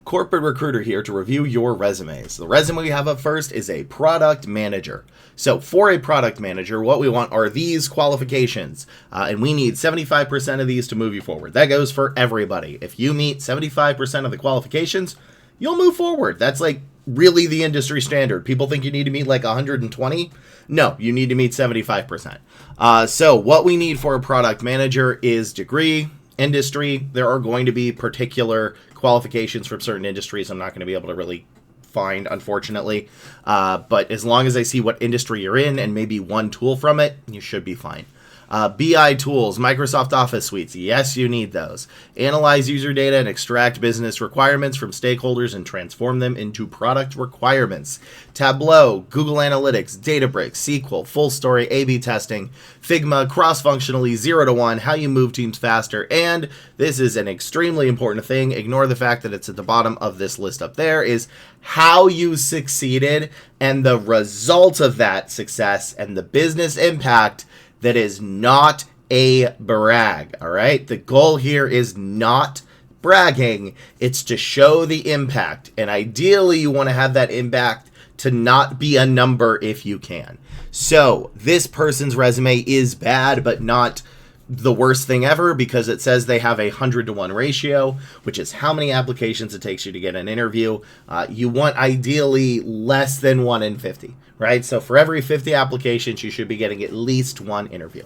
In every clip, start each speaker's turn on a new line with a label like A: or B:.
A: Corporate recruiter here to review your resumes. The resume we have up first is a product manager. So for a product manager, what we want are these qualifications, and we need 75% of these to move you forward. That goes for everybody. If you meet 75% of the qualifications, you'll move forward. That's like really the industry standard. People think you need to meet like 120. No, you need to meet 75%. So what we need for a product manager is degree, industry. There are going to be particular qualifications from certain industries I'm not going to be able to really find, unfortunately. But as long as I see what industry you're in and maybe one tool from it, you should be fine. BI tools, Microsoft Office suites. Yes, you need those. Analyze user data and extract business requirements from stakeholders and transform them into product requirements. Tableau, Google Analytics, Databricks, SQL, full story, A/B testing, Figma, cross-functionally, 0 to 1, how you move teams faster. And this is an extremely important thing. Ignore the fact that it's at the bottom of this list up there, is how you succeeded and the result of that success and the business impact. That is not a brag, all right? The goal here is not bragging. It's to show the impact. And ideally, you want to have that impact to not be a number if you can. So this person's resume is bad, but not the worst thing ever, because it says they have a 100-to-1 ratio, which is how many applications it takes you to get an interview. You want ideally less than 1 in 50, right? So for every 50 applications, you should be getting at least one interview.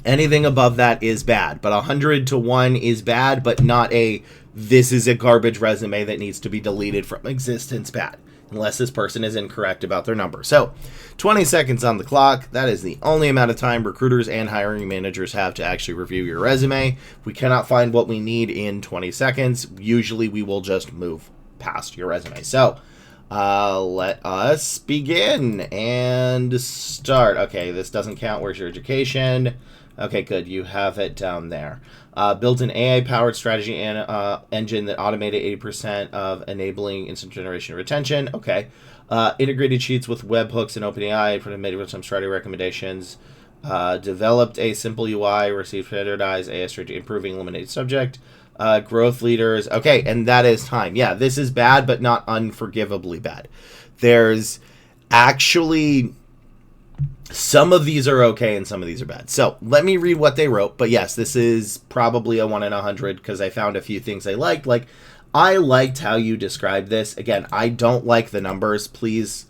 A: Anything above that is bad, but 100-to-1 is bad, but not a this is a garbage resume that needs to be deleted from existence bad, unless this person is incorrect about their number. So 20 seconds on the clock. That is the only amount of time recruiters and hiring managers have to actually review your resume. If we cannot find what we need in 20 seconds, usually we will just move past your resume. So let us begin and start. Okay, this doesn't count. Where's your education? Okay, good. You have it down there. Built an AI-powered strategy and engine that automated 80% of enabling instant generation retention. Okay. Integrated sheets with webhooks and OpenAI, made some strategy recommendations. Developed a simple UI, received standardized AI strategy, improving eliminated subject. Growth leaders. Okay, and that is time. Yeah, this is bad, but not unforgivably bad. There's actually... some of these are okay and some of these are bad. So let me read what they wrote. But yes, this is probably a 1 in 100 because I found a few things I liked. Like, I liked how you described this. Again, I don't like the numbers. Please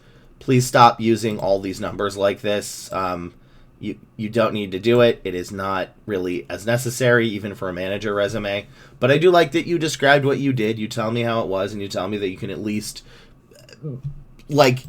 A: stop using all these numbers like this. You don't need to do it. It is not really as necessary, even for a manager resume. But I do like that you described what you did. You tell me how it was, and you tell me that you can at least, like,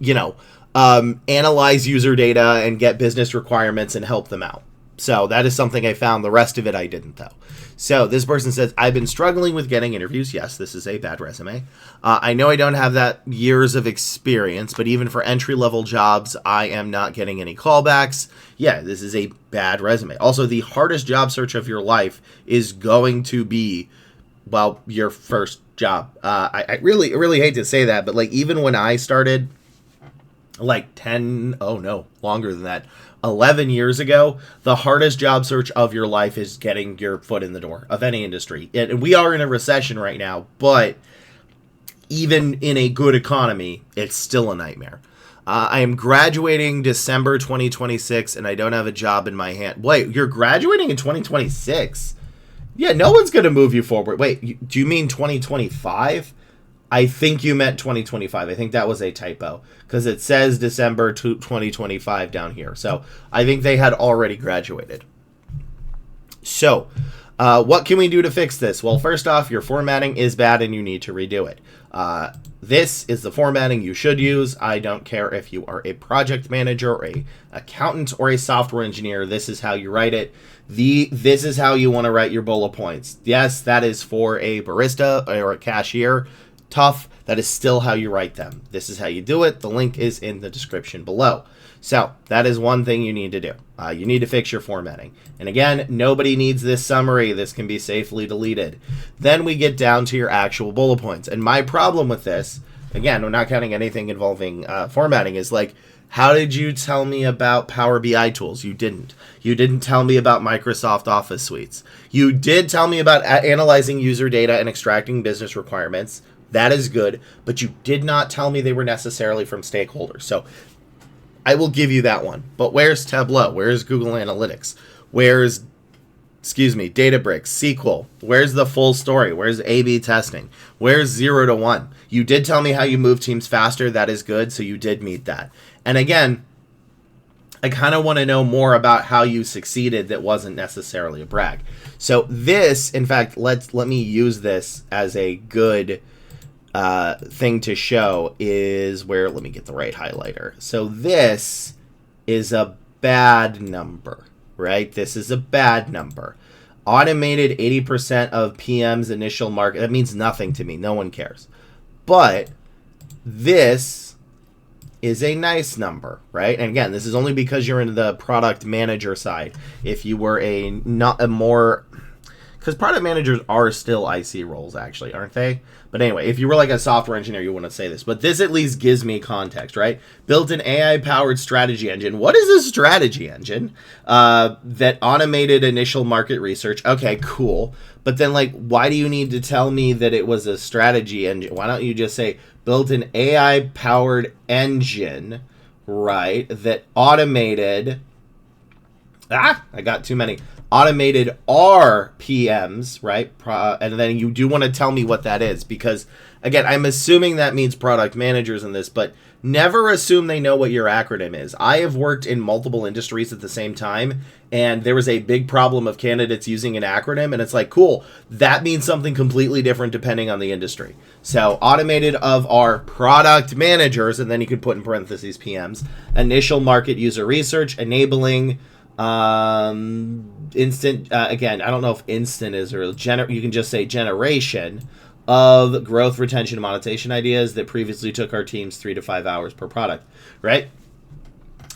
A: analyze user data and get business requirements and help them out. So that is something I found. The rest of it I didn't, though. So this person says, I've been struggling with getting interviews. Yes, this is a bad resume. I know I don't have that years of experience, but even for entry-level jobs, I am not getting any callbacks. Yeah, this is a bad resume. Also, the hardest job search of your life is going to be, well, your first job. I really hate to say that, but like even when I started, like longer than that, 11 years ago, the hardest job search of your life is getting your foot in the door of any industry. And we are in a recession right now, but even in a good economy, it's still a nightmare. I am graduating December 2026, and I don't have a job in my hand. Wait, you're graduating in 2026? Yeah, no one's going to move you forward. Wait, do you mean 2025? I think you meant 2025. I think that was a typo because it says December 2025 down here. So I think they had already graduated. So what can we do to fix this? Well, first off, your formatting is bad and you need to redo it. This is the formatting you should use. I don't care if you are a project manager or a accountant or a software engineer. This is how you write it. This is how you want to write your bullet points. Yes, that is for a barista or a cashier. Tough. That is still how you write them. This is how you do it. The link is in the description below. So that is one thing you need to do. You need to fix your formatting. And again, nobody needs this summary. This can be safely deleted. Then we get down to your actual bullet points. And my problem with this again, we're not counting anything involving formatting, is like, how did you tell me about Power BI tools? You didn't. You didn't tell me about Microsoft Office suites. You did tell me about analyzing user data and extracting business requirements. That is good, but you did not tell me they were necessarily from stakeholders. So I will give you that one. But where's Tableau? Where's Google Analytics? Where's, Databricks, SQL? Where's the full story? Where's A/B testing? Where's 0 to 1? You did tell me how you move teams faster. That is good, so you did meet that. And again, I kind of want to know more about how you succeeded that wasn't necessarily a brag. So this, in fact, let me use this as a good thing to show is where, let me get the right highlighter. So this is a bad number, right? This is a bad number. Automated 80% of PM's initial market. That means nothing to me. No one cares. But this is a nice number, right? And again, this is only because you're in the product manager side. If you were because product managers are still IC roles, actually, aren't they? But anyway, if you were like a software engineer, you wouldn't say this. But this at least gives me context, right? Built an AI-powered strategy engine. What is a strategy engine? That automated initial market research. Okay, cool. But then, like, why do you need to tell me that it was a strategy engine? Why don't you just say, built an AI-powered engine, right, that automated... I got too many. Automated RPMs, right? And then you do want to tell me what that is, because, again, I'm assuming that means product managers in this, but never assume they know what your acronym is. I have worked in multiple industries at the same time, and there was a big problem of candidates using an acronym, and it's like, cool, that means something completely different depending on the industry. So automated of our product managers, and then you could put in parentheses PMs, initial market user research, enabling... instant, again, I don't know if instant is or you can just say generation of growth, retention, and monetization ideas that previously took our teams 3 to 5 hours per product, right?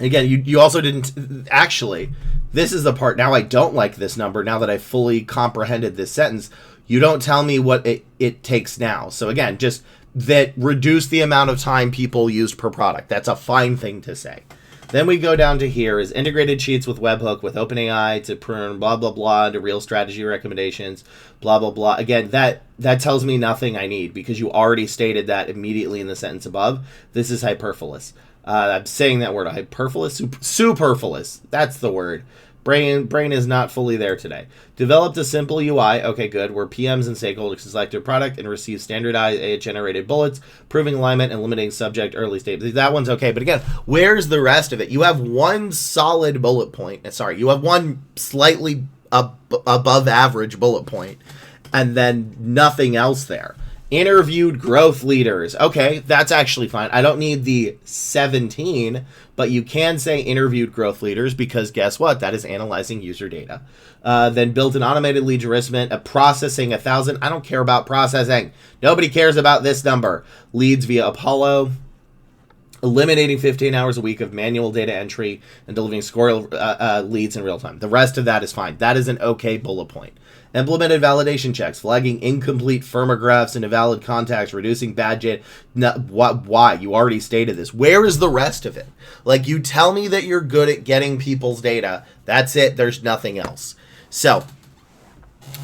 A: Again, you also didn't, actually, this is the part, now I don't like this number, now that I fully comprehended this sentence, you don't tell me what it takes now. So again, just that reduce the amount of time people use per product. That's a fine thing to say. Then we go down to here is integrated sheets with webhook with OpenAI to prune blah, blah, blah, to real strategy recommendations, blah, blah, blah. Again, that tells me nothing I need because you already stated that immediately in the sentence above. This is hyperfluous. I'm saying that word, hyperfluous, superfluous. That's the word. Brain is not fully there today. Developed a simple UI, okay, good, where PMs and stakeholders select a product and receive standardized AI-generated bullets, proving alignment and limiting subject early stage. That one's okay, but again, where's the rest of it? You have one solid bullet point. Sorry, you have one slightly above average bullet point, and then nothing else there. Interviewed growth leaders. Okay, that's actually fine. I don't need the 17, but you can say interviewed growth leaders because guess what? That is analyzing user data. Then built an automated lead generation, processing 1,000. I don't care about processing. Nobody cares about this number. Leads via Apollo. Eliminating 15 hours a week of manual data entry and delivering score leads in real time. The rest of that is fine. That is an okay bullet point. Implemented validation checks, flagging incomplete firmographs and invalid contacts, reducing bad data. Why? You already stated this. Where is the rest of it? Like, you tell me that you're good at getting people's data. That's it. There's nothing else. So,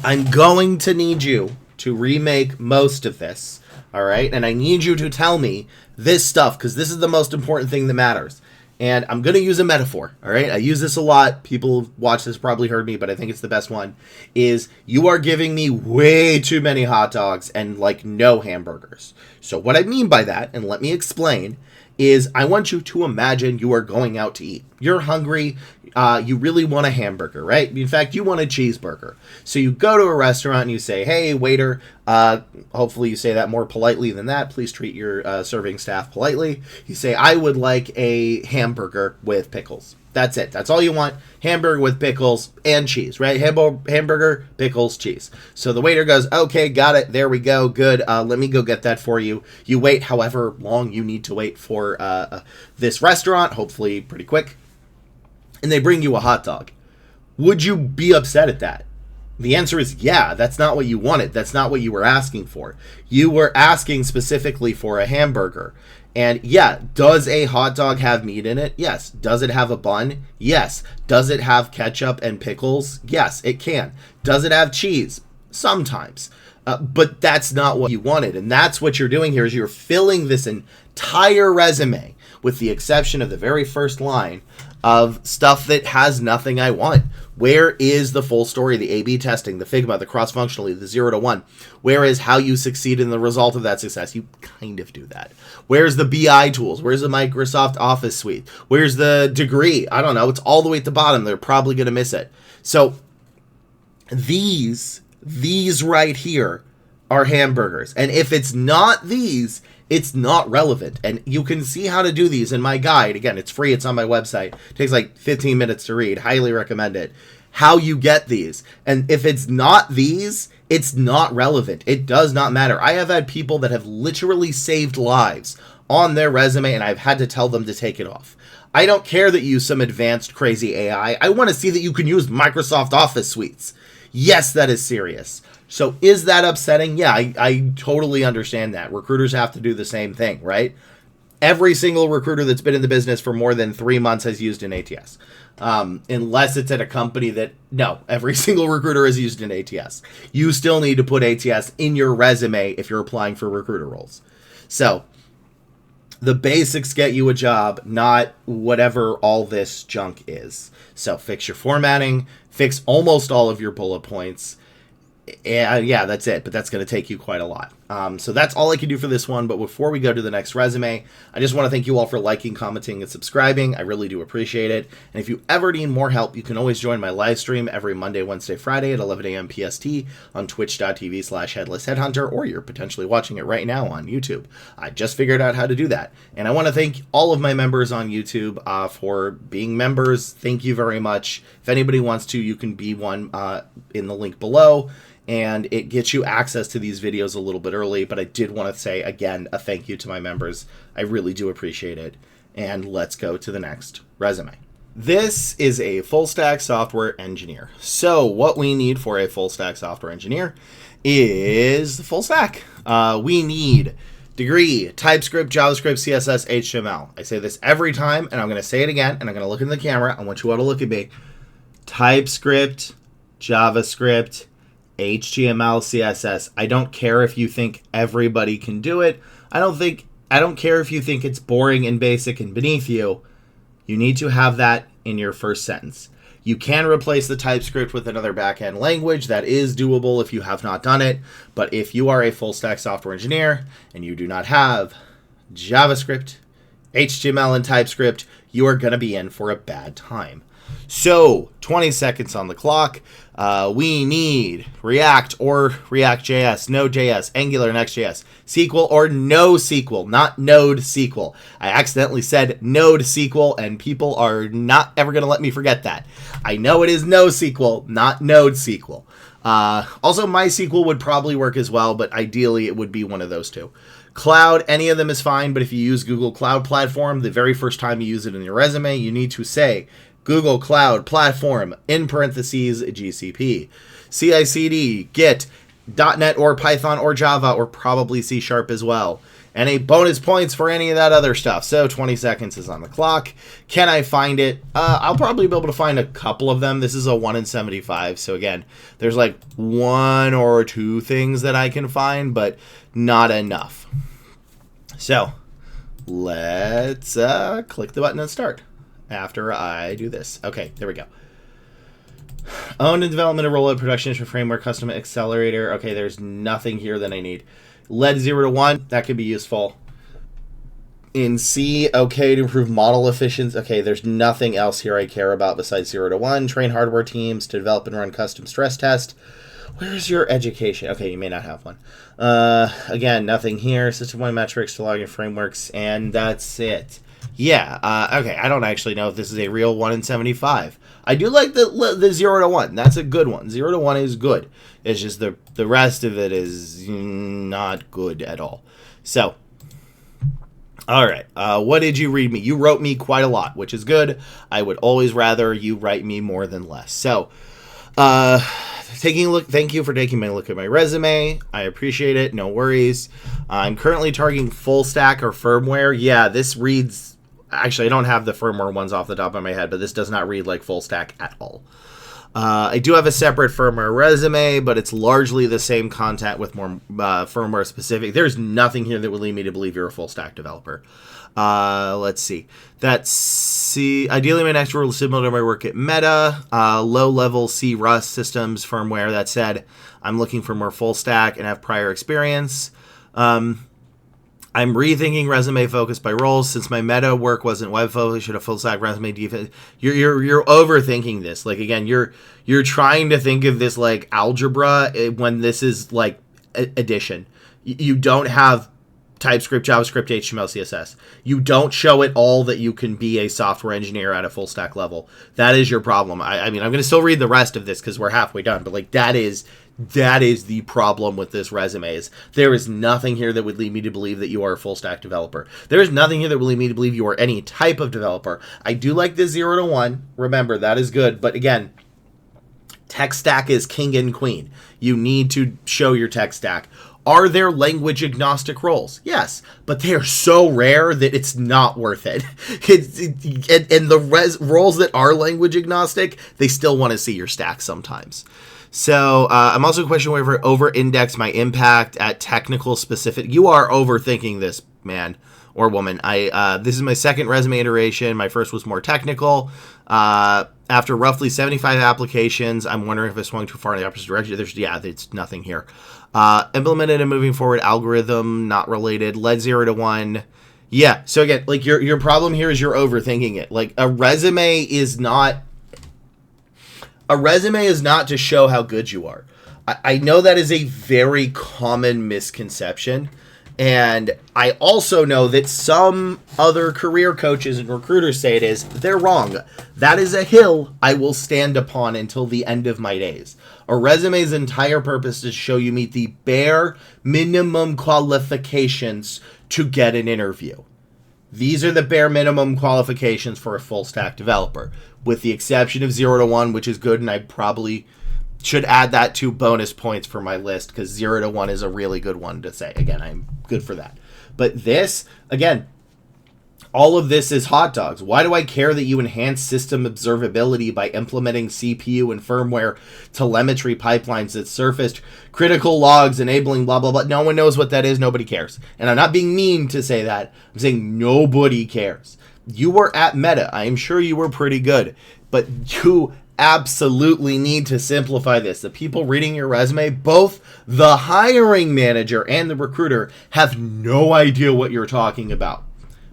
A: I'm going to need you to remake most of this, all right? And I need you to tell me this stuff, because this is the most important thing that matters. And I'm going to use a metaphor, all right? I use this a lot. People who watch this probably heard me, but I think it's the best one, is you are giving me way too many hot dogs and, like, no hamburgers. So what I mean by that, and let me explain, is I want you to imagine you are going out to eat. You're hungry. You really want a hamburger, right? In fact, you want a cheeseburger. So you go to a restaurant and you say, hey, waiter, hopefully you say that more politely than that. Please treat your serving staff politely. You say, I would like a hamburger with pickles. That's it. That's all you want. Hamburger with pickles and cheese, right? Hamburger, pickles, cheese. So the waiter goes, okay, got it. There we go. Good. Let me go get that for you. You wait however long you need to wait for this restaurant, hopefully pretty quick. And they bring you a hot dog. Would you be upset at that? The answer is yeah, that's not what you wanted. That's not what you were asking for. You were asking specifically for a hamburger. And yeah, does a hot dog have meat in it? Yes. Does it have a bun? Yes. Does it have ketchup and pickles? Yes, it can. Does it have cheese? Sometimes. But that's not what you wanted. And that's what you're doing here is you're filling this entire resume, with the exception of the very first line, of stuff that has nothing I want. Where is the full story, the A/B testing, the Figma, the cross-functionally, the 0 to 1? Where is how you succeed in the result of that success? You kind of do that. Where's the BI tools? Where's the Microsoft Office suite? Where's the degree? I don't know. It's all the way at the bottom. They're probably going to miss it. So these right here are hamburgers. And if it's not these, it's not relevant. And you can see how to do these in my guide. Again, it's free. It's on my website. It takes like 15 minutes to read. Highly recommend it. How you get these. And if it's not these, it's not relevant. It does not matter. I have had people that have literally saved lives on their resume, and I've had to tell them to take it off. I don't care that you use some advanced crazy AI. I want to see that you can use Microsoft Office suites. Yes, that is serious. So is that upsetting? Yeah, I totally understand that. Recruiters have to do the same thing, right? Every single recruiter that's been in the business for more than 3 months has used an ATS. Unless it's at a company that, no, every single recruiter has used an ATS. You still need to put ATS in your resume if you're applying for recruiter roles. So the basics get you a job, not whatever all this junk is. So fix your formatting, fix almost all of your bullet points. Yeah, that's it, but that's going to take you quite a lot. So that's all I can do for this one, but before we go to the next resume, I just want to thank you all for liking, commenting, and subscribing. I really do appreciate it. And if you ever need more help, you can always join my live stream every Monday, Wednesday, Friday at 11 a.m. PST on twitch.tv/headlestheadhunter, or you're potentially watching it right now on YouTube. I just figured out how to do that. And I want to thank all of my members on YouTube for being members. Thank you very much. If anybody wants to, you can be one in the link below. And it gets you access to these videos a little bit early, but I did want to say, again, a thank you to my members. I really do appreciate it. And let's go to the next resume. This is a full stack software engineer. So what we need for a full stack software engineer is the full stack. We need degree, TypeScript, JavaScript, CSS, HTML. I say this every time, and I'm going to say it again, and I'm going to look in the camera. I want you all to look at me. TypeScript, JavaScript, HTML, CSS. I don't care if you think everybody can do it. I don't care if you think it's boring and basic and beneath you. You need to have that in your first sentence. You can replace the TypeScript with another backend language. That is doable if you have not done it. But if you are a full stack software engineer and you do not have JavaScript, HTML, and TypeScript, you are going to be in for a bad time. So 20 seconds on the clock. We need React or React.js, Node.js, Angular, Next.js, SQL or NoSQL, not NodeSQL. I accidentally said NodeSQL, and people are not ever going to let me forget that. I know it is NoSQL, not NodeSQL. Also, MySQL would probably work as well, but ideally it would be one of those two. Cloud, any of them is fine, but if you use Google Cloud Platform, the very first time you use it in your resume, you need to say Google Cloud Platform, in parentheses, GCP. CI/CD, Git, .NET or Python or Java, or probably C# as well. And a bonus points for any of that other stuff. So 20 seconds is on the clock. Can I find it? I'll probably be able to find a couple of them. This is a 1 in 75. So again, there's like 1 or 2 things that I can find, but not enough. So let's click the button and start. After I do this. Okay, there we go. Owned and development of rollout production framework, custom accelerator. Okay, there's nothing here that I need. Led 0 to 1, that could be useful. In C, okay, to improve model efficiency. Okay, there's nothing else here I care about besides 0 to 1. Train hardware teams to develop and run custom stress test. Where's your education? Okay, you may not have one. Again, nothing here. System-wide metrics to login frameworks, and that's it. Yeah, okay, I don't actually know if this is a real 1 in 75. I do like the 0 to 1. That's a good one. 0 to 1 is good. It's just the rest of it is not good at all. So, all right, what did you read me? You wrote me quite a lot, which is good. I would always rather you write me more than less. So, Taking a look. Thank you for taking a look at my resume. I appreciate it. No worries. I'm currently targeting full stack or firmware. Yeah, this reads. Actually, I don't have the firmware ones off the top of my head, but this does not read like full stack at all. I do have a separate firmware resume, but it's largely the same content with more firmware specific. There's nothing here that would lead me to believe you're a full stack developer. Let's see. Ideally, my next role is similar to my work at Meta. Low-level C Rust systems firmware. That said, I'm looking for more full stack and have prior experience. I'm rethinking resume focus by roles since my Meta work wasn't web focused. Should a full stack resume defense? You're overthinking this. Like again, you're trying to think of this like algebra when this is like addition. You don't have TypeScript, JavaScript, HTML, CSS. You don't show it all that you can be a software engineer at a full stack level. That is your problem. I mean, I'm going to still read the rest of this because we're halfway done, but like that is the problem with this resume. Is there is nothing here that would lead me to believe that you are a full stack developer. There is nothing here that would lead me to believe you are any type of developer. I do like the 0 to 1. Remember, that is good. But again, tech stack is king and queen. You need to show your tech stack. Are there language agnostic roles? Yes, but they are so rare that it's not worth it. And the roles that are language agnostic, they still want to see your stack sometimes. So I'm also questioning whether over-index my impact at technical specific. You are overthinking this, man or woman. This is my second resume iteration. My first was more technical. After roughly 75 applications, I'm wondering if I swung too far in the opposite direction. There's nothing here. Implemented a moving forward algorithm, not related. Led 0 to 1. Yeah. So again, like your problem here is you're overthinking it. Like a resume is not to show how good you are. I know that is a very common misconception. And I also know that some other career coaches and recruiters say it is. They're wrong. That is a hill I will stand upon until the end of my days. A resume's entire purpose is to show you meet the bare minimum qualifications to get an interview. These are the bare minimum qualifications for a full stack developer, with the exception of 0 to 1, which is good, and I probably should add that to bonus points for my list because 0 to 1 is a really good one to say. Again, I'm good for that. But this, again, all of this is hot dogs. Why do I care that you enhance system observability by implementing CPU and firmware telemetry pipelines that surfaced critical logs enabling blah, blah, blah? No one knows what that is. Nobody cares. And I'm not being mean to say that. I'm saying nobody cares. You were at Meta. I am sure you were pretty good. But you absolutely need to simplify this. The people reading your resume, both the hiring manager and the recruiter, have no idea what you're talking about.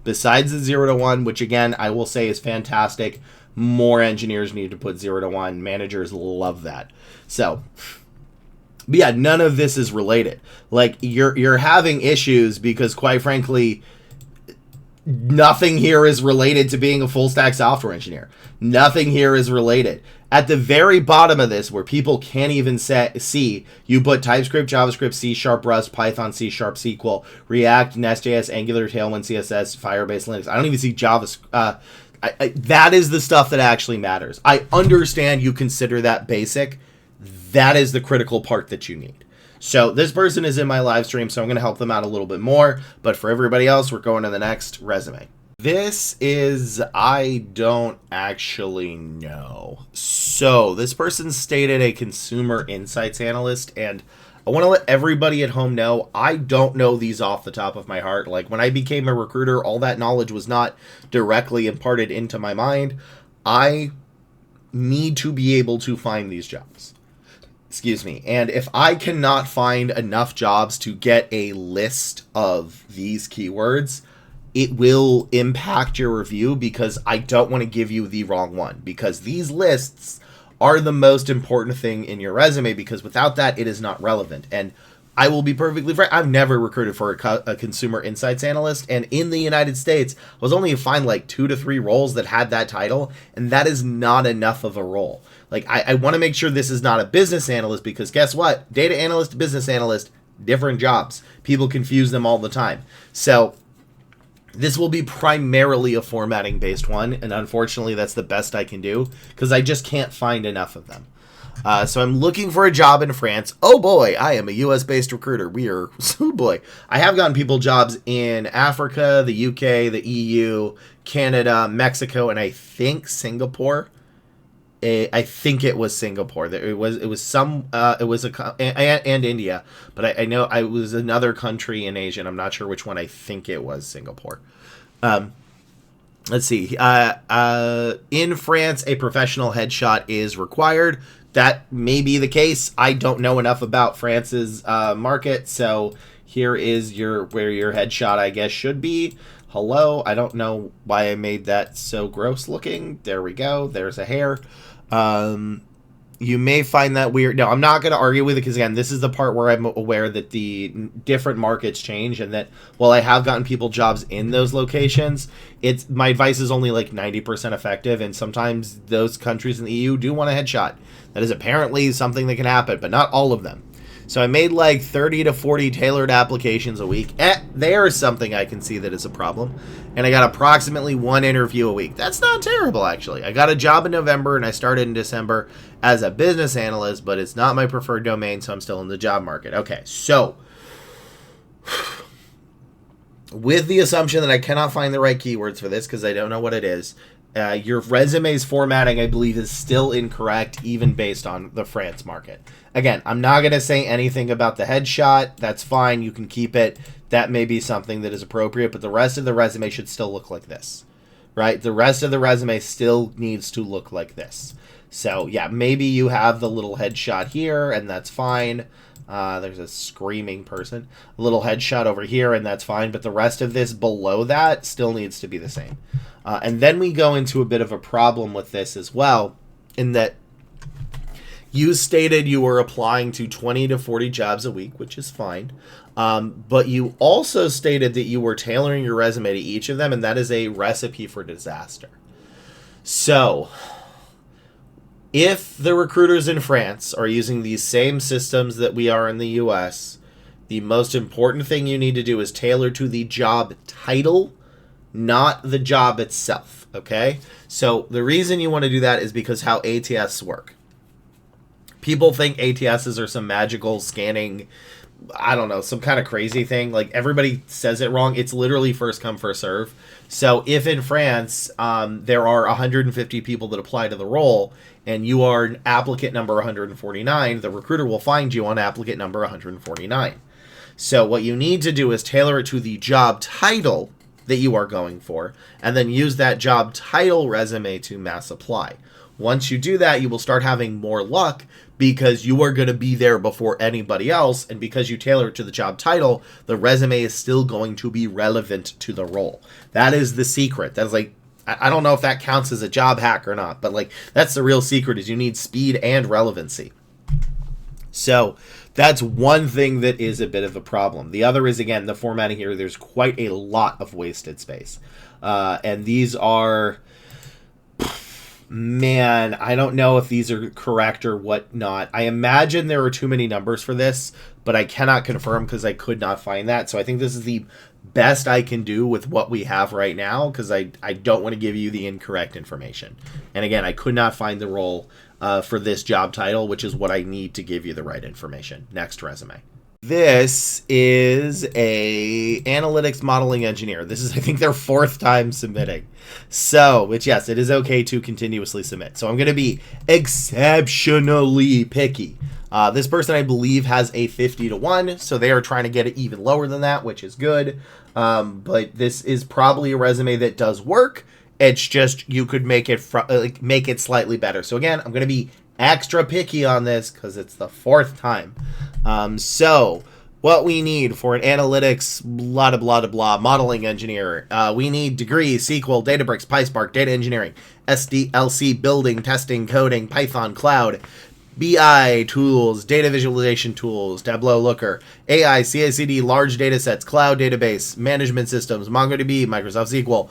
A: Besides the 0 to 1, which again, I will say is fantastic. More engineers need to put 0 to 1. Managers love that. So, but yeah, none of this is related. Like, you're having issues because, quite frankly, nothing here is related to being a full stack software engineer. Nothing here is related. At the very bottom of this, where people can't even see, you put TypeScript, JavaScript, C#, Rust, Python, C#, SQL, React, Nest.js, Angular, Tailwind, CSS, Firebase, Linux. I don't even see JavaScript. That is the stuff that actually matters. I understand you consider that basic. That is the critical part that you need. So this person is in my live stream, so I'm going to help them out a little bit more. But for everybody else, we're going to the next resume. This is, I don't actually know. So this person stated a consumer insights analyst, and I want to let everybody at home know I don't know these off the top of my heart. Like when I became a recruiter, all that knowledge was not directly imparted into my mind. I need to be able to find these jobs. Excuse me. And if I cannot find enough jobs to get a list of these keywords, it will impact your review because I don't want to give you the wrong one, because these lists are the most important thing in your resume, because without that, it is not relevant. And I will be perfectly frank, I've never recruited for a consumer insights analyst, and in the United States, I was only to find like 2 to 3 roles that had that title, and that is not enough of a role. Like, I want to make sure this is not a business analyst, because guess what? Data analyst, business analyst, different jobs. People confuse them all the time. So this will be primarily a formatting based one, and unfortunately that's the best I can do because I just can't find enough of them. So I'm looking for a job in France. Oh boy, I am a US-based recruiter. Oh boy. I have gotten people jobs in Africa, the UK, the EU, Canada, Mexico, and I think Singapore. I think it was Singapore. And India, but I know I was another country in Asia, and I'm not sure which one. I think it was Singapore. Let's see. In France, a professional headshot is required. That may be the case. I don't know enough about France's market, so here is where your headshot, I guess, should be. Hello. I don't know why I made that so gross looking. There we go. There's a hair. You may find that weird. No, I'm not going to argue with it because, again, this is the part where I'm aware that the different markets change and that while I have gotten people jobs in those locations, my advice is only like 90% effective, and sometimes those countries in the EU do want a headshot. That is apparently something that can happen, but not all of them. So I made like 30 to 40 tailored applications a week. There's something I can see that is a problem. And I got approximately 1 interview a week. That's not terrible, actually. I got a job in November and I started in December as a business analyst, but it's not my preferred domain, so I'm still in the job market. Okay, so with the assumption that I cannot find the right keywords for this because I don't know what it is, your resume's formatting, I believe, is still incorrect, even based on the France market. Again, I'm not going to say anything about the headshot. That's fine. You can keep it. That may be something that is appropriate, but the rest of the resume should still look like this, right? The rest of the resume still needs to look like this. So, yeah, maybe you have the little headshot here, and that's fine. There's a screaming person. A little headshot over here, and that's fine. But the rest of this below that still needs to be the same. And then we go into a bit of a problem with this as well, in that you stated you were applying to 20 to 40 jobs a week, which is fine. But you also stated that you were tailoring your resume to each of them, and that is a recipe for disaster. So, if the recruiters in France are using these same systems that we are in the US, the most important thing you need to do is tailor to the job title, not the job itself, okay? So the reason you want to do that is because how ATS work. People think ATSs are some magical scanning, I don't know, some kind of crazy thing. Like, everybody says it wrong. It's literally first come, first serve. So if in France there are 150 people that apply to the role and you are applicant number 149, the recruiter will find you on applicant number 149. So what you need to do is tailor it to the job title that you are going for, and then use that job title resume to mass apply. Once you do that, you will start having more luck because you are going to be there before anybody else, and because you tailor it to the job title, the resume is still going to be relevant to the role. That is the secret. That's like, I don't know if that counts as a job hack or not, but like, that's the real secret, is you need speed and relevancy. So that's one thing that is a bit of a problem. The other is, again, the formatting here. There's quite a lot of wasted space. And these are, man, I don't know if these are correct or whatnot. I imagine there are too many numbers for this, but I cannot confirm because I could not find that. So I think this is the best I can do with what we have right now, because I don't want to give you the incorrect information. And again, I could not find the role for this job title, which is what I need to give you the right information. Next resume. This is a analytics modeling engineer. This is, I think, their 4th time submitting. So, which, yes, it is okay to continuously submit. So I'm going to be exceptionally picky. This person, I believe, has a 50 to 1, so they are trying to get it even lower than that, which is good. But this is probably a resume that does work. It's just you could make it slightly better. So again, I'm going to be extra picky on this because it's the 4th time. So what we need for an analytics blah blah blah blah modeling engineer, we need degree, SQL, Databricks, PySpark, data engineering, SDLC, building, testing, coding, Python, cloud, BI tools, data visualization tools, Tableau, Looker, AI, CI/CD, large data sets, cloud database, management systems, MongoDB, Microsoft SQL,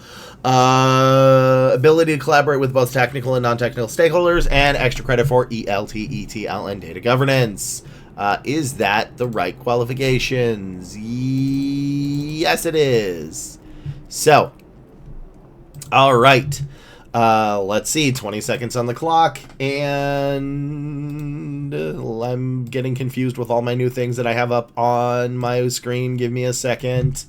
A: ability to collaborate with both technical and non-technical stakeholders, and extra credit for ELT, ETL, and data governance. Is that the right qualifications? Yes, it is. So, all right. Let's see, 20 seconds on the clock, and I'm getting confused with all my new things that I have up on my screen. Give me a second,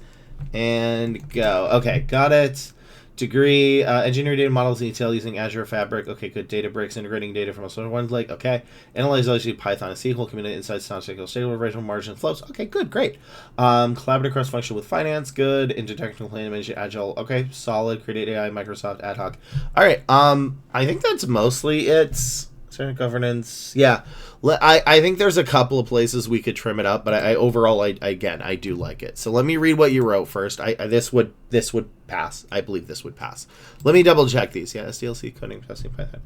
A: and go. Okay, got it. Degree, engineer data models detail using Azure Fabric. Okay, good. Databricks, integrating data from a sort of one like. Okay. Analyze obviously Python and SQL, communicate insights, non-technical stable, original margin flows. Okay, good, great. Collaborative cross-function with finance, good. Intertechnical plan manage agile. Okay, solid. Create AI, Microsoft, ad hoc. All right. I think that's mostly it. Certain governance. Yeah. I think there's a couple of places we could trim it up, but I overall, I do like it. So let me read what you wrote first. This would pass. I believe this would pass. Let me double check these. Yeah, SDLC, coding, testing, Python.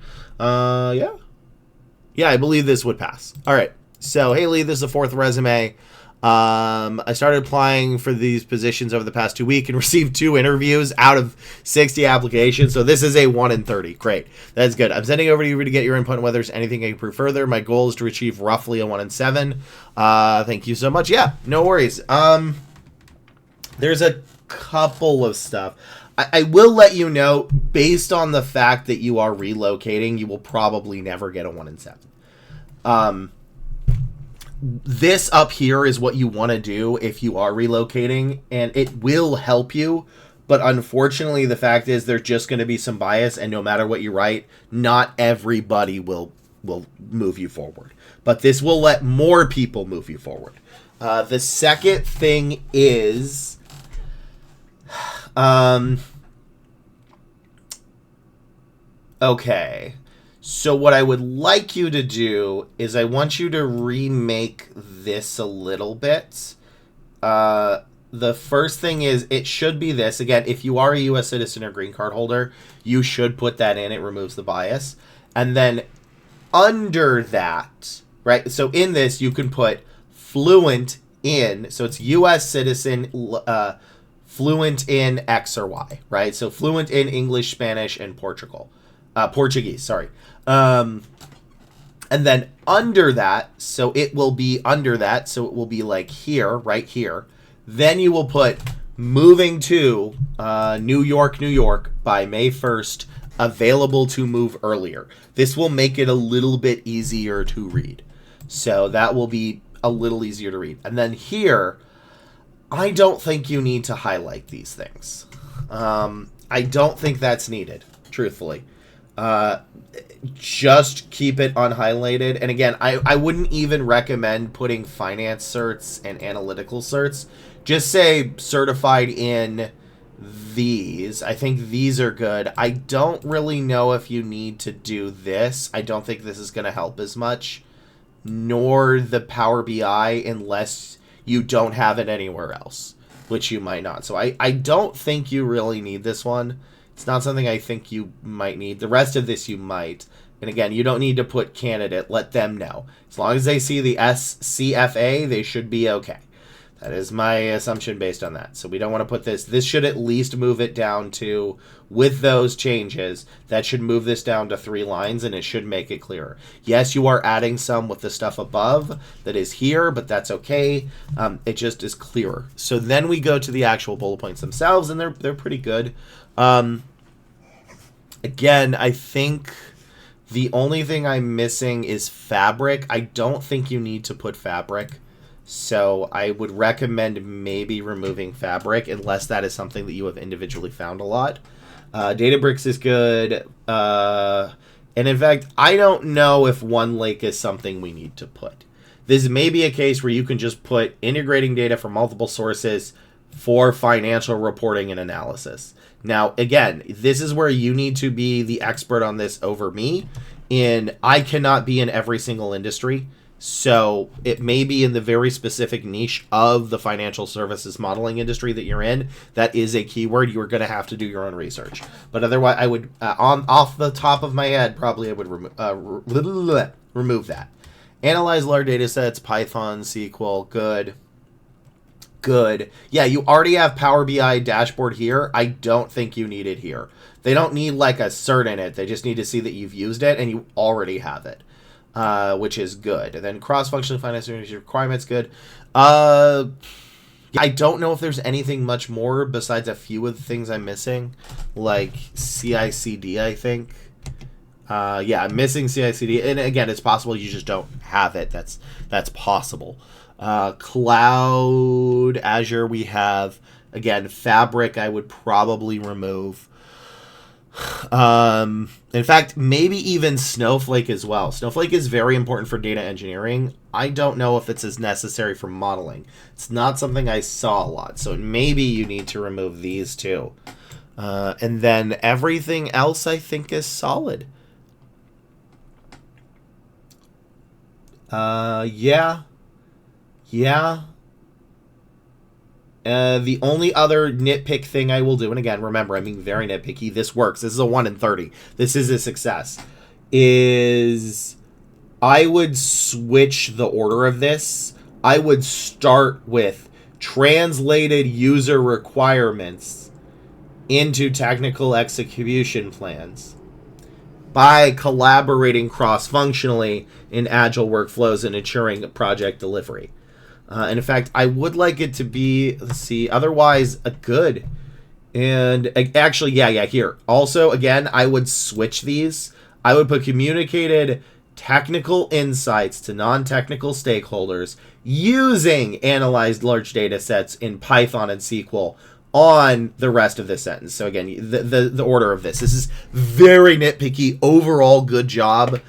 A: Yeah, I believe this would pass. All right. So, hey, Lee, this is the 4th resume. I started applying for these positions over the past 2 weeks and received 2 interviews out of 60 applications. So this is a 1 in 30. Great. That's good. I'm sending over to you to get your input on whether there's anything I can improve further. My goal is to achieve roughly a 1 in 7. Thank you so much. Yeah, no worries. There's a couple of stuff. I will let you know, based on the fact that you are relocating, you will probably never get a 1 in 7. This up here is what you want to do if you are relocating, and it will help you, but unfortunately the fact is there's just going to be some bias, and no matter what you write, not everybody will move you forward. But this will let more people move you forward. The second thing is okay. So what I would like you to do is I want you to remake this a little bit. The first thing is it should be this. Again, if you are a U.S. citizen or green card holder, you should put that in. It removes the bias. And then under that, right? So in this, you can put fluent in. So it's U.S. citizen, fluent in X or Y, right? So fluent in English, Spanish, and Portuguese, sorry. And then under that, so it will be under that, so it will be like here, right here. Then you will put moving to New York by May 1st, available to move earlier. This will make it a little bit easier to read. So that will be a little easier to read. And then here, I don't think you need to highlight these things. I don't think that's needed, truthfully. Just keep it unhighlighted. And again, I wouldn't even recommend putting finance certs and analytical certs. Just say certified in these. I think these are good. I don't really know if you need to do this. I don't think this is going to help as much, nor the Power BI, unless you don't have it anywhere else, which you might not. So I don't think you really need this one. It's not something I think you might need. The rest of this you might. And again, you don't need to put candidate. Let them know. As long as they see the SCFA, they should be okay. That is my assumption based on that. So we don't want to put this. This should at least move it down to, with those changes, that should move this down to 3 lines, and it should make it clearer. Yes, you are adding some with the stuff above that is here, but that's okay. It just is clearer. So then we go to the actual bullet points themselves, and they're pretty good. Again, I think the only thing I'm missing is fabric. I don't think you need to put fabric. So I would recommend maybe removing fabric, unless that is something that you have individually found a lot. Databricks is good. And in fact, I don't know if OneLake is something we need to put. This may be a case where you can just put integrating data from multiple sources for financial reporting and analysis. Now, again, this is where you need to be the expert on this over me. I cannot be in every single industry. So it may be in the very specific niche of the financial services modeling industry that you're in. That is a keyword. You are going to have to do your own research. But otherwise, I would, off the top of my head, probably I would remove that. Analyze large data sets, Python, SQL, good. Good. Yeah, you already have Power BI dashboard here. I don't think you need it here. They don't need like a cert in it. They just need to see that you've used it and you already have it, which is good. And then cross-functional finance requirements, good. I don't know if there's anything much more besides a few of the things I'm missing, like CI/CD, I think. Yeah, I'm missing CI/CD, and again, it's possible you just don't have it. That's possible. Cloud, Azure, we have. Again, Fabric, I would probably remove. In fact, maybe even Snowflake as well. Snowflake is very important for data engineering. I don't know if it's as necessary for modeling. It's not something I saw a lot, so maybe you need to remove these too. And then everything else I think is solid. Yeah. The only other nitpick thing I will do, and again, remember, I'm being very nitpicky. This works. This is a 1 in 30. This is a success. Is I would switch the order of this. I would start with translated user requirements into technical execution plans by collaborating cross-functionally in agile workflows and ensuring project delivery. And in fact, I would like it to be, let's see, otherwise a good. And actually, yeah, here. Also, again, I would switch these. I would put communicated technical insights to non-technical stakeholders using analyzed large data sets in Python and SQL on the rest of this sentence. So again, the order of this. This is very nitpicky. Overall, good job.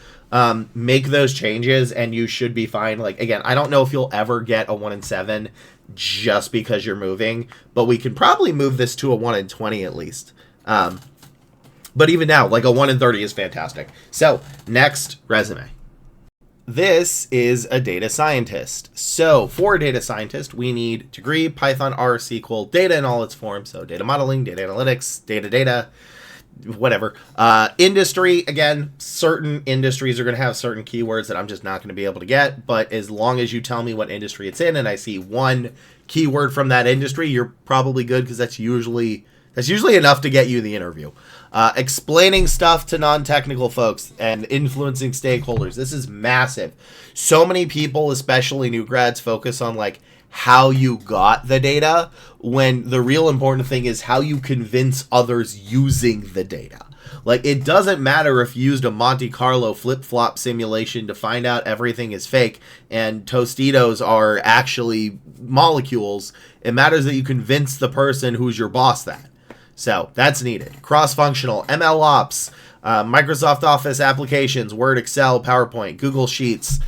A: Make those changes and you should be fine. Like, again, I don't know if you'll ever get a 1 in 7 just because you're moving, but we can probably move this to a 1 in 20 at least. But even now, like a 1 in 30 is fantastic. So next resume. This is a data scientist. So for a data scientist, we need degree, Python, R, SQL, data in all its forms. So data modeling, data analytics, data, whatever. Industry, again, certain industries are going to have certain keywords that I'm just not going to be able to get. But as long as you tell me what industry it's in and I see one keyword from that industry, you're probably good because that's usually enough to get you the interview. Explaining stuff to non-technical folks and influencing stakeholders. This is massive. So many people, especially new grads, focus on like how you got the data when the real important thing is how you convince others using the data. Like, it doesn't matter if you used a Monte Carlo flip-flop simulation to find out everything is fake and Tostitos are actually molecules. It matters that you convince the person who's your boss that. So that's needed. Cross-functional, ML Ops, Microsoft Office applications, Word, Excel, PowerPoint, Google Sheets,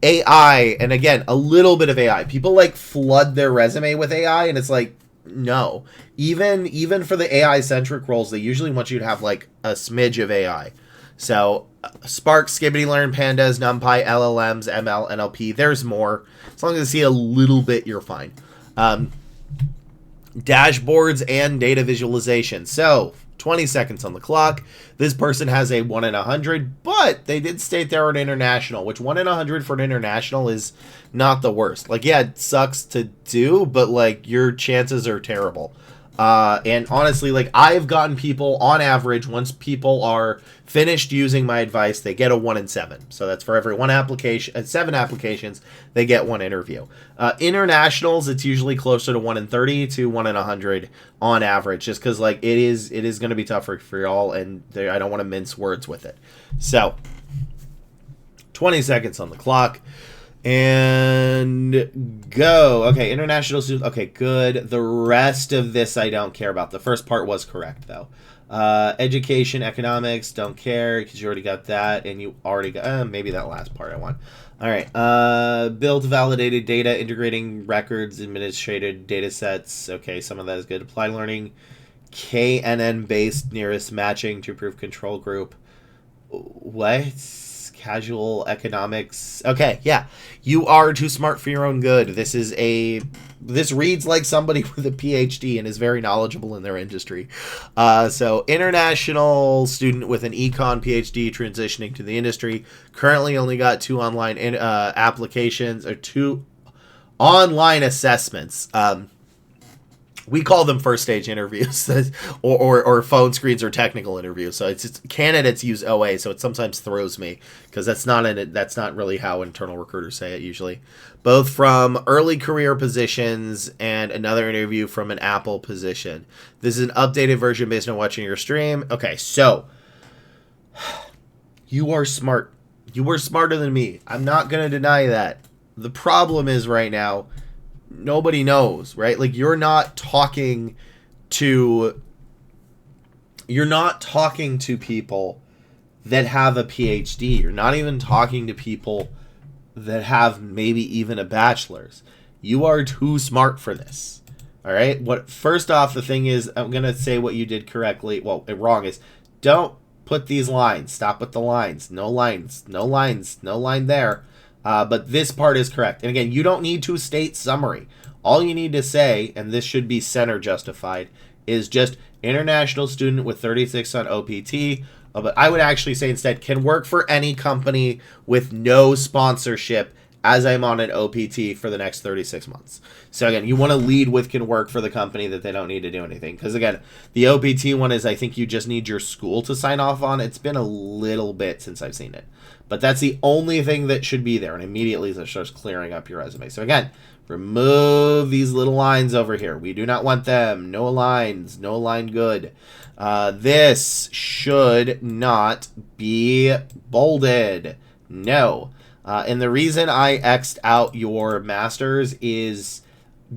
A: AI, and again, a little bit of AI. People like flood their resume with AI, and it's like, no. Even for the AI-centric roles, they usually want you to have like a smidge of AI. So Spark, Skibidi-Learn, Pandas, NumPy, LLMs, ML, NLP, there's more. As long as you see a little bit, you're fine. Dashboards and data visualization. So 20 seconds on the clock. This person has a 1 in 100, but they did state they're an international, which 1 in 100 for an international is not the worst. Like, yeah, it sucks to do, but like your chances are terrible. And honestly, like, I've gotten people on average, once people are finished using my advice, they get a 1 in 7. So that's for every 7 applications, they get 1 interview. Internationals, it's usually closer to 1 in 30 to 1 in 100 on average, just because like it is going to be tougher for y'all, and I don't want to mince words with it. So 20 seconds on the clock. And go. Okay, international students. Okay, good. The rest of this I don't care about. The first part was correct, though. Education, economics, don't care because you already got that, and you already got maybe that last part I want. All right. Build validated data, integrating records, administrated data sets. Okay, some of that is good. Applied learning, KNN-based nearest matching to prove control group. What? Casual economics. Okay, yeah. You are too smart for your own good. This reads like somebody with a PhD and is very knowledgeable in their industry. So international student with an econ PhD transitioning to the industry. Currently only got 2 online applications or 2 online assessments. we call them first stage interviews or phone screens or technical interviews. So it's candidates use OA, so it sometimes throws me because that's not really how internal recruiters say it usually. Both from early career positions and another interview from an Apple position. This is an updated version based on watching your stream. Okay, so you are smart. You were smarter than me. I'm not going to deny that. The problem is right now, nobody knows, right? Like you're not talking to people that have a PhD. You're not even talking to people that have maybe even a bachelor's. You are too smart for this. All right? First off, the thing is, I'm going to say what you did correctly. Well, wrong is don't put these lines. Stop with the lines. No lines. No lines. No line there. But this part is correct. And again, you don't need to state summary. All you need to say, and this should be center justified, is just international student with 36 on OPT. But I would actually say instead, can work for any company with no sponsorship as I'm on an OPT for the next 36 months. So again, you want to lead with can work for the company that they don't need to do anything. Because again, the OPT one is I think you just need your school to sign off on. It's been a little bit since I've seen it. But that's the only thing that should be there. And immediately it starts clearing up your resume. So again, remove these little lines over here. We do not want them. No lines. No line good. This should not be bolded. No. And the reason I X'd out your master's is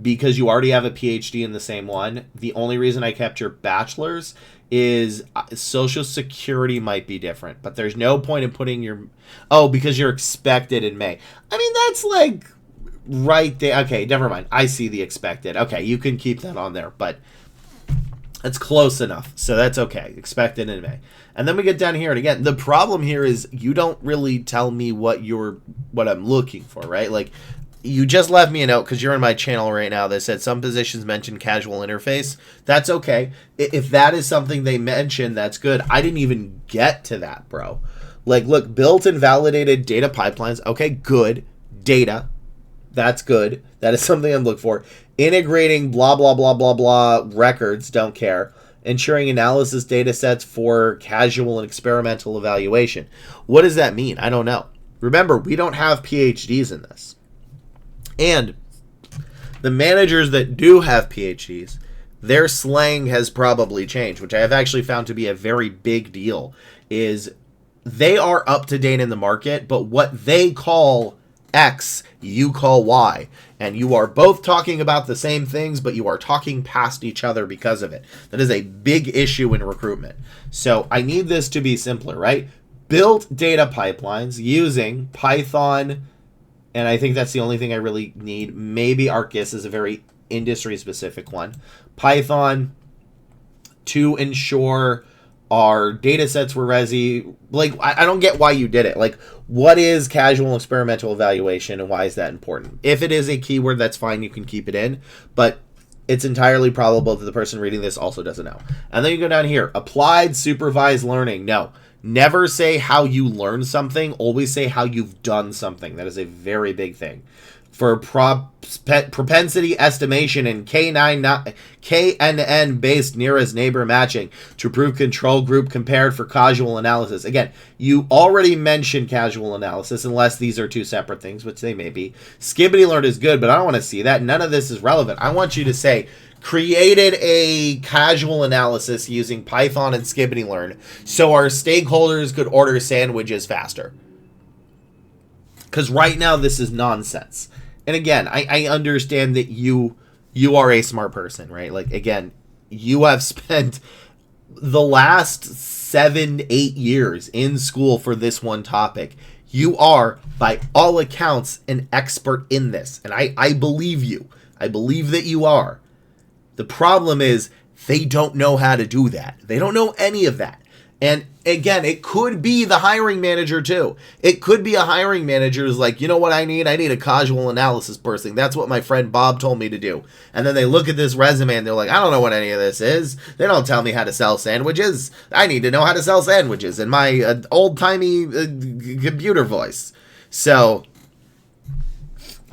A: because you already have a PhD in the same one. The only reason I kept your bachelor's is Social Security might be different, but there's no point in putting your... Oh, because you're expected in May. I mean, that's like right there. Okay, never mind. I see the expected. Okay, you can keep that on there, but that's close enough. So that's okay. Expected in May. And then we get down here, and again, the problem here is you don't really tell me what I'm looking for, right? Like, you just left me a note because you're in my channel right now that said some positions mention casual interface. That's okay. If that is something they mentioned, that's good. I didn't even get to that, bro. Like, look, built and validated data pipelines. Okay, good. Data. That's good. That is something I'm looking for. Integrating blah, blah, blah, blah, blah records. Don't care. Ensuring analysis data sets for casual and experimental evaluation. What does that mean? I don't know. Remember, we don't have PhDs in this. And the managers that do have PhDs, their slang has probably changed, which I have actually found to be a very big deal, is they are up to date in the market, but what they call X, you call Y. And you are both talking about the same things, but you are talking past each other because of it. That is a big issue in recruitment. So I need this to be simpler, right? Built data pipelines using Python, and I think that's the only thing I really need. Maybe Arcus is a very industry-specific one. Python to ensure our data sets were Resi. Like, I don't get why you did it. Like, what is casual experimental evaluation and why is that important? If it is a keyword, that's fine. You can keep it in. But it's entirely probable that the person reading this also doesn't know. And then you go down here. Applied supervised learning. No. Never say how you learn something. Always say how you've done something. That is a very big thing. For propensity estimation and KNN based nearest neighbor matching to prove control group compared for casual analysis. Again, you already mentioned casual analysis unless these are two separate things, which they may be. Skibbity learn is good, but I don't want to see that. None of this is relevant. I want you to say created a casual analysis using Python and Skibbity learn so our stakeholders could order sandwiches faster. Because right now this is nonsense. And again, I understand that you are a smart person, right? Like, again, you have spent the last 7-8 years in school for this one topic. You are, by all accounts, an expert in this. And I believe you. I believe that you are. The problem is they don't know how to do that. They don't know any of that. And again, it could be the hiring manager too. It could be a hiring manager who's like, you know what I need? I need a casual analysis person. That's what my friend Bob told me to do. And then they look at this resume and they're like, I don't know what any of this is. They don't tell me how to sell sandwiches. I need to know how to sell sandwiches in my old-timey computer voice. So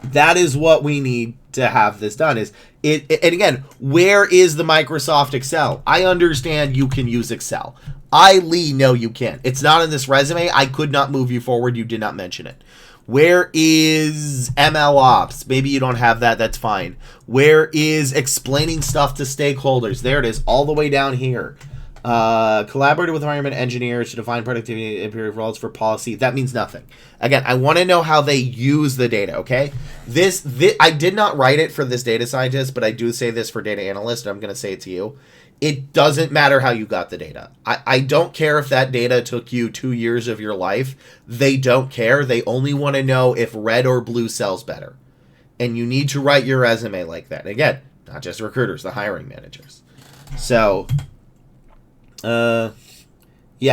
A: that is what we need to have this done is it. And again, where is the Microsoft Excel? I understand you can use Excel. Lee, no, you can't. It's not in this resume. I could not move you forward. You did not mention it. Where is ML Ops? Maybe you don't have that. That's fine. Where is explaining stuff to stakeholders? There it is, all the way down here. Collaborated with environment engineers to define productivity and improve results for policy. That means nothing. Again, I want to know how they use the data, okay? This I did not write it for this data scientist, but I do say this for data analyst, and I'm going to say it to you. It doesn't matter how you got the data. I don't care if that data took you 2 years of your life. They don't care. They only want to know if red or blue sells better. And you need to write your resume like that. Again, not just recruiters, the hiring managers. So, yeah,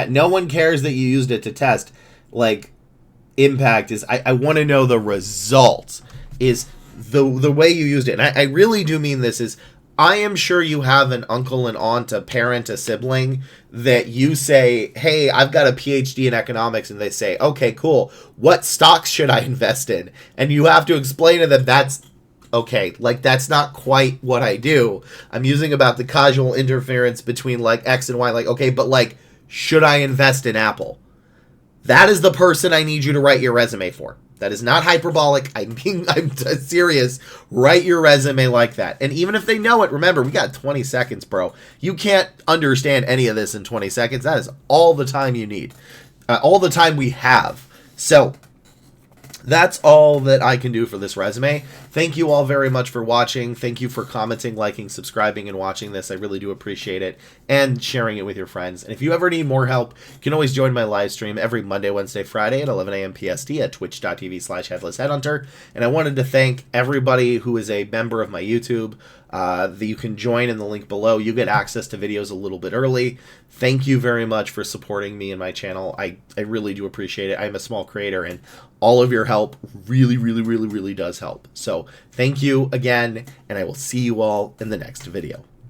A: no one cares that you used it to test. Like, impact is, I want to know the results. Is the way you used it. And I really do mean this is, I am sure you have an uncle, an aunt, a parent, a sibling that you say, hey, I've got a PhD in economics, and they say, okay, cool. What stocks should I invest in? And you have to explain to them that's, okay, like that's not quite what I do. I'm using about the causal interference between like X and Y, like, okay, but like, should I invest in Apple? That is the person I need you to write your resume for. That is not hyperbolic. I'm serious. Write your resume like that. And even if they know it, remember, we got 20 seconds, bro. You can't understand any of this in 20 seconds. That is all the time you need. All the time we have. So, that's all that I can do for this resume. Thank you all very much for watching. Thank you for commenting, liking, subscribing, and watching this. I really do appreciate it. And sharing it with your friends. And if you ever need more help, you can always join my live stream every Monday, Wednesday, Friday at 11 a.m. PST at twitch.tv/headlessheadhunter. And I wanted to thank everybody who is a member of my YouTube. That you can join in the link below. You get access to videos a little bit early. Thank you very much for supporting me and my channel. I really do appreciate it. I'm a small creator, and all of your help really does help. So thank you again, and I will see you all in the next video.